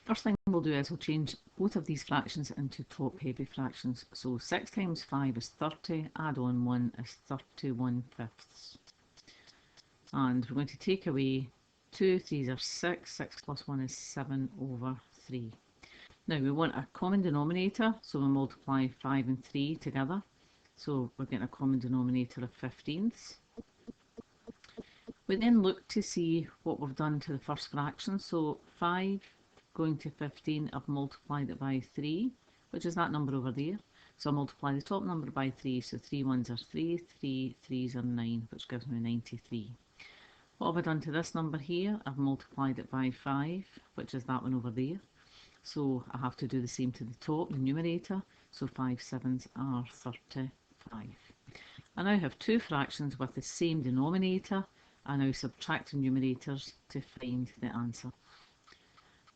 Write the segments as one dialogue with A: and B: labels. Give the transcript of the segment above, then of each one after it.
A: First thing we'll do is we'll change both of these fractions into top-heavy fractions. So 6 times 5 is 30, add on 1 is 31/5. And we're going to take away 2 3s are 6, 6 plus 1 is 7/3. Now we want a common denominator, so we'll multiply 5 and 3 together. So we're getting a common denominator of 15ths. We then look to see what we've done to the first fraction. So 5 going to 15, I've multiplied it by 3, which is that number over there. So I'll multiply the top number by 3, so 3 1s are 3, 3 3s are 9, which gives me 93. What have I done to this number here? I've multiplied it by 5, which is that one over there. So I have to do the same to the top, the numerator. So 5 7s are 35. I now have two fractions with the same denominator. I now subtract the numerators to find the answer.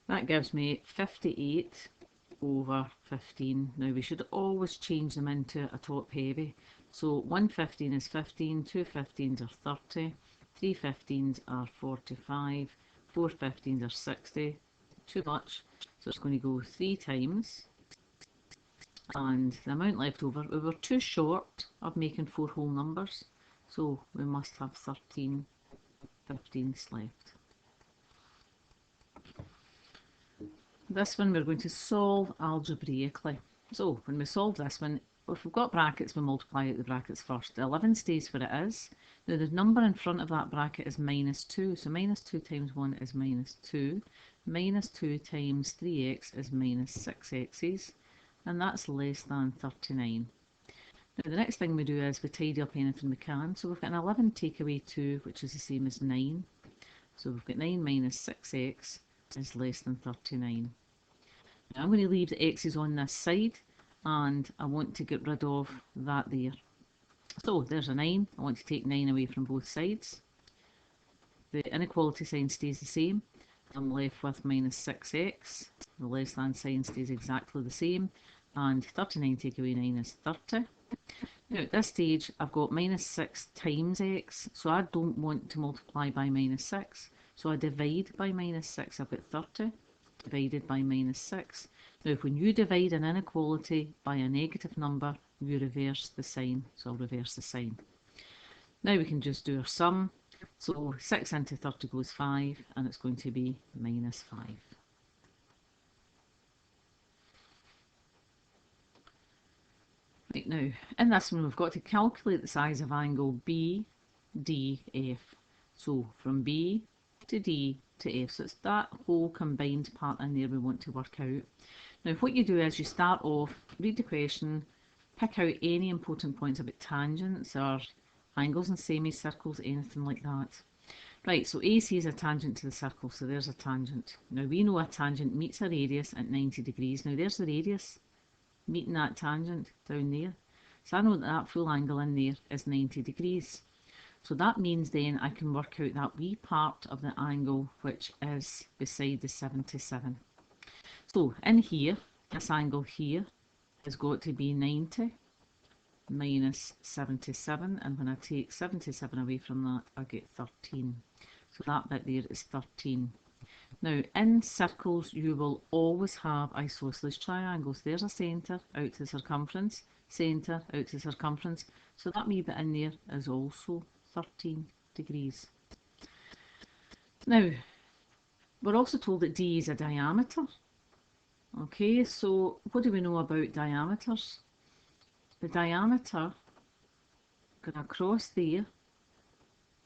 A: That gives me 58/15. Now we should always change them into a top heavy. So 1 15 is 15, 2 15s are 30, 3 15s are 45, 4 15s are 60. Too much. So it's going to go 3 times. And the amount left over, we were too short of making 4 whole numbers. So we must have 13 15ths left. This one we're going to solve algebraically. So when we solve this one, if we've got brackets, we multiply out the brackets first. The 11 stays where it is. Now the number in front of that bracket is -2. So -2 times 1 is -2. -2 times 3x is -6x's. And that's less than 39. Now the next thing we do is we tidy up anything we can. So we've got an 11 take away 2, which is the same as 9. So we've got 9 minus 6x is less than 39. Now I'm going to leave the x's on this side, and I want to get rid of that there. So there's a 9. I want to take 9 away from both sides. The inequality sign stays the same. I'm left with minus 6x. The less than sign stays exactly the same. And 39 take away 9 is 30. Now at this stage I've got minus 6 times x, so I don't want to multiply by minus 6. So I divide by minus 6, I've got 30 divided by minus 6. Now when you divide an inequality by a negative number, you reverse the sign. So I'll reverse the sign. Now we can just do our sum. So 6 into 30 goes 5, and it's going to be minus 5. Right, now in this one we've got to calculate the size of angle BDF. So from B to D to F. So it's that whole combined part in there we want to work out. Now what you do is you start off, read the question, pick out any important points about tangents or angles and semicircles, anything like that. Right, so AC is a tangent to the circle, so there's a tangent. Now we know a tangent meets a radius at 90 degrees. Now there's the radius meeting that tangent down there. So I know that that full angle in there is 90 degrees. So that means then I can work out that wee part of the angle which is beside the 77. So in here, this angle here has got to be 90 minus 77, and when I take 77 away from that, I get 13. So that bit there is 13. Now in circles you will always have isosceles triangles. There's a centre out to circumference, centre out to circumference. So that wee bit in there is also 13 degrees. Now we're also told that D is a diameter. Okay, so what do we know about diameters? The diameter going across there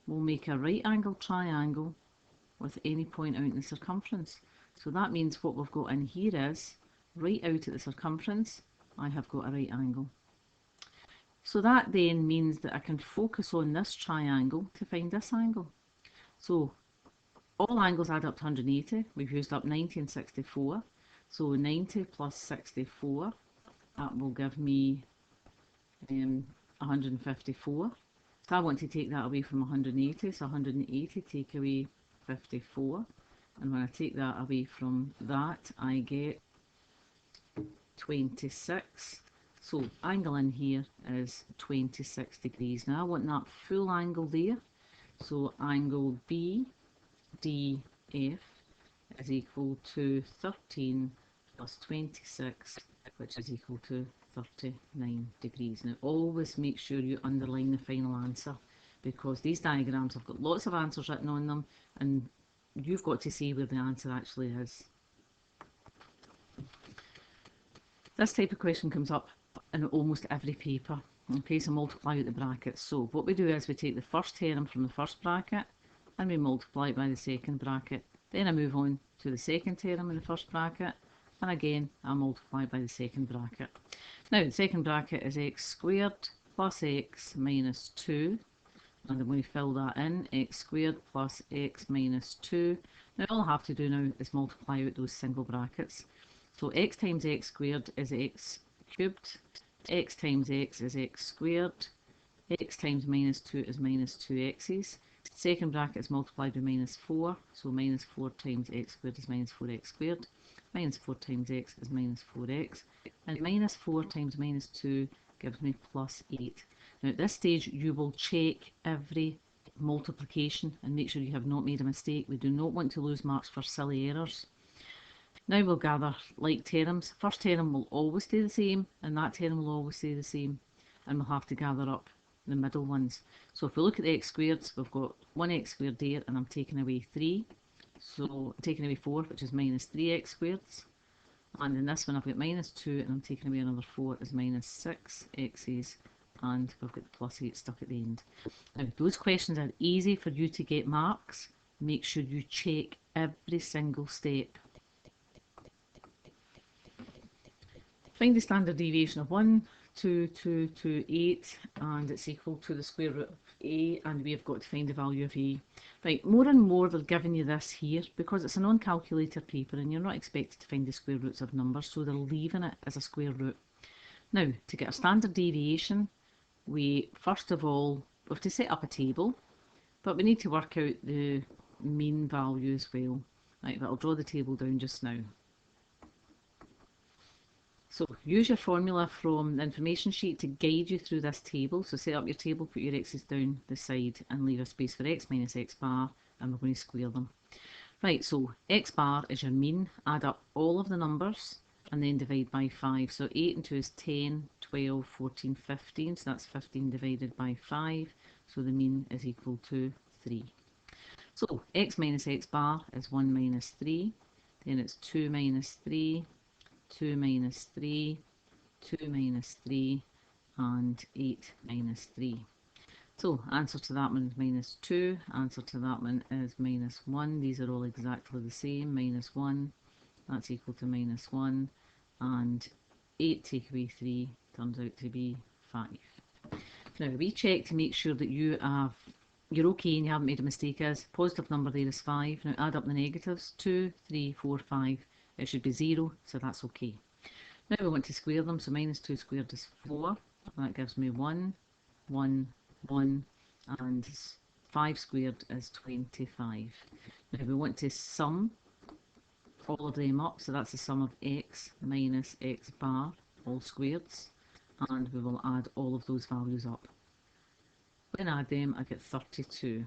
A: will make a right angle triangle with any point out in the circumference. So that means what we've got in here is, right out at the circumference, I have got a right angle. So that then means that I can focus on this triangle to find this angle. So all angles add up to 180. We've used up 90 and 64. So 90 plus 64, that will give me 154. So I want to take that away from 180. So 180 take away 54. And when I take that away from that, I get 26. So angle in here is 26 degrees. Now I want that full angle there. So angle BDF is equal to 13 plus 26, which is equal to 39 degrees. Now always make sure you underline the final answer, because these diagrams have got lots of answers written on them and you've got to see where the answer actually is. This type of question comes up in almost every paper. Okay, so multiply out the brackets. So what we do is we take the first term from the first bracket and we multiply it by the second bracket. Then I move on to the second term in the first bracket, and again I multiply by the second bracket. Now the second bracket is x squared plus x minus 2, and I'm going to fill that in, x squared plus x minus 2. Now all I have to do now is multiply out those single brackets. So x times x squared is x cubed, x times x is x squared, x times minus 2 is minus 2x's. Second bracket is multiplied by minus 4, so minus 4 times x squared is minus 4x squared, minus 4 times x is minus 4x, and minus 4 times minus 2 gives me plus 8. Now at this stage you will check every multiplication and make sure you have not made a mistake. We do not want to lose marks for silly errors. Now we'll gather like terms. First term will always stay the same, and that term will always stay the same, and we'll have to gather up the middle ones. So if we look at the x squareds, we've got 1x squared there, and I'm taking away 3. So I'm taking away 4, which is minus 3x squareds. And in this one I've got minus 2, and I'm taking away another 4, is minus 6x's, and we've got the plus 8 stuck at the end. Now those questions are easy for you to get marks. Make sure you check every single step. Find the standard deviation of 1, 2, 2, 2, 8, and it's equal to the square root of a, and we have got to find the value of a. Right, more and more they're giving you this here because it's a non-calculator paper and you're not expected to find the square roots of numbers, so they're leaving it as a square root. Now, to get a standard deviation, we first of all have to set up a table, but we need to work out the mean value as well. Right, but I'll draw the table down just now. So use your formula from the information sheet to guide you through this table. So set up your table, put your x's down the side and leave a space for x minus x bar, and we're going to square them. Right, so x bar is your mean. Add up all of the numbers and then divide by 5. So 8 and 2 is 10, 12, 14, 15. So that's 15 divided by 5. So the mean is equal to 3. So x minus x bar is 1 minus 3. Then it's 2 minus 3. 2 minus 3, 2 minus 3, and 8 minus 3. So answer to that one is minus 2, answer to that one is minus 1. These are all exactly the same, minus 1, that's equal to minus 1, and 8 take away 3 turns out to be 5. Now we check to make sure that you're okay and you haven't made a mistake. As positive number there is 5. Now add up the negatives, 2, 3, 4, 5. It should be 0, so that's okay. Now we want to square them, so minus 2 squared is 4, and that gives me 1, 1, 1, and 5 squared is 25. Now we want to sum all of them up, so that's the sum of x minus x bar, all squareds, and we will add all of those values up. When I add them, I get 32.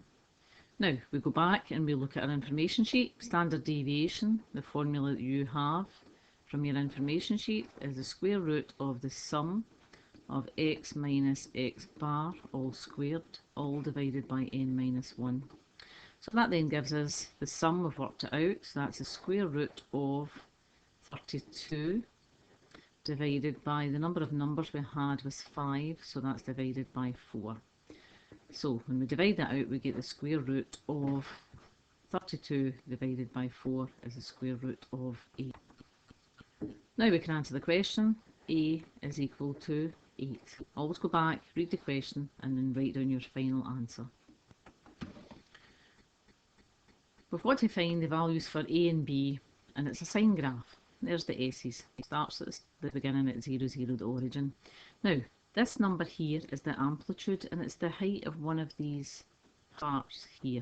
A: Now, we go back and we look at our information sheet. Standard deviation, the formula that you have from your information sheet, is the square root of the sum of x minus x bar, all squared, all divided by n minus 1. So that then gives us the sum. We've worked it out, so that's the square root of 32 divided by the number of numbers we had was 5, so that's divided by 4. So when we divide that out, we get the square root of 32 divided by 4 is the square root of 8. Now we can answer the question. A is equal to 8. Always go back, read the question, and then write down your final answer. We've got to find the values for A and B, and it's a sine graph. There's the S's. It starts at the beginning at 0, 0, the origin. Now, this number here is the amplitude, and it's the height of one of these parts here.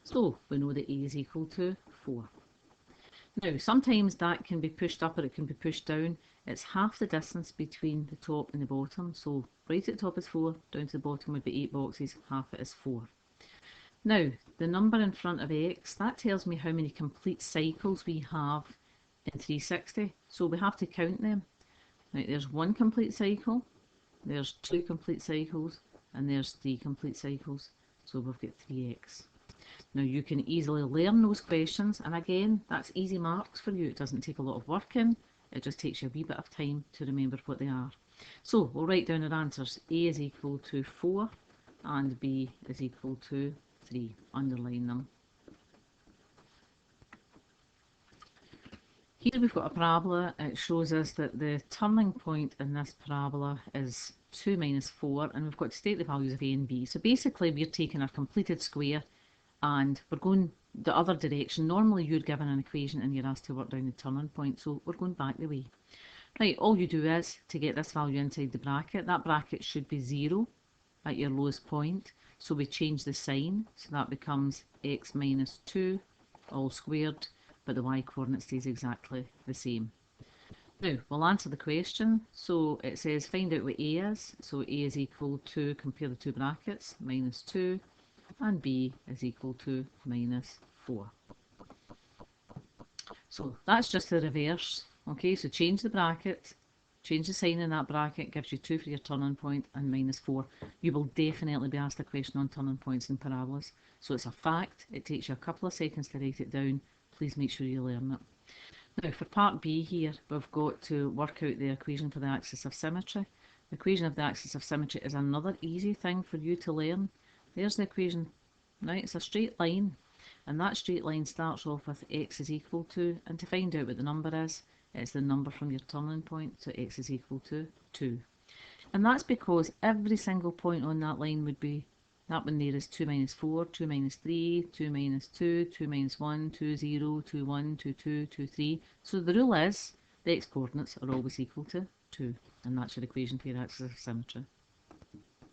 A: So we know that A is equal to 4. Now sometimes that can be pushed up or it can be pushed down. It's half the distance between the top and the bottom. So right at the top is 4, down to the bottom would be 8 boxes, half it is 4. Now, the number in front of x, that tells me how many complete cycles we have in 360. So we have to count them. Right, there's one complete cycle, there's two complete cycles, and there's three complete cycles. So we've got 3x. Now you can easily learn those questions, and again, that's easy marks for you. It doesn't take a lot of working, it just takes you a wee bit of time to remember what they are. So we'll write down our answers. A is equal to 4 and B is equal to 3. Underline them. Here we've got a parabola. It shows us that the turning point in this parabola is 2 minus 4, and we've got to state the values of A and B. So basically we're taking our completed square and we're going the other direction. Normally you're given an equation and you're asked to work down the turning point, so we're going back the way. Right, all you do is, to get this value inside the bracket, that bracket should be 0 at your lowest point, so we change the sign, so that becomes x minus 2 all squared, but the y coordinate stays exactly the same. Now, we'll answer the question. So it says find out what A is. So A is equal to, compare the two brackets, minus 2, and B is equal to minus 4. So that's just the reverse. Okay, so change the bracket, change the sign in that bracket, gives you 2 for your turning point and minus 4. You will definitely be asked a question on turning points and parabolas. So it's a fact. It takes you a couple of seconds to write it down. Please make sure you learn it. Now for part B here, we've got to work out the equation for the axis of symmetry. The equation of the axis of symmetry is another easy thing for you to learn. There's the equation. Right, it's a straight line, and that straight line starts off with x is equal to, and to find out what the number is, it's the number from your turning point, so x is equal to 2. And that's because every single point on that line would be, that one there is 2 minus 4, 2 minus 3, 2 minus 2, 2 minus 1, 2, 0, 2, 1, 2, 2, 2, 3. So the rule is, the x coordinates are always equal to 2, and that's your equation for your axis of symmetry.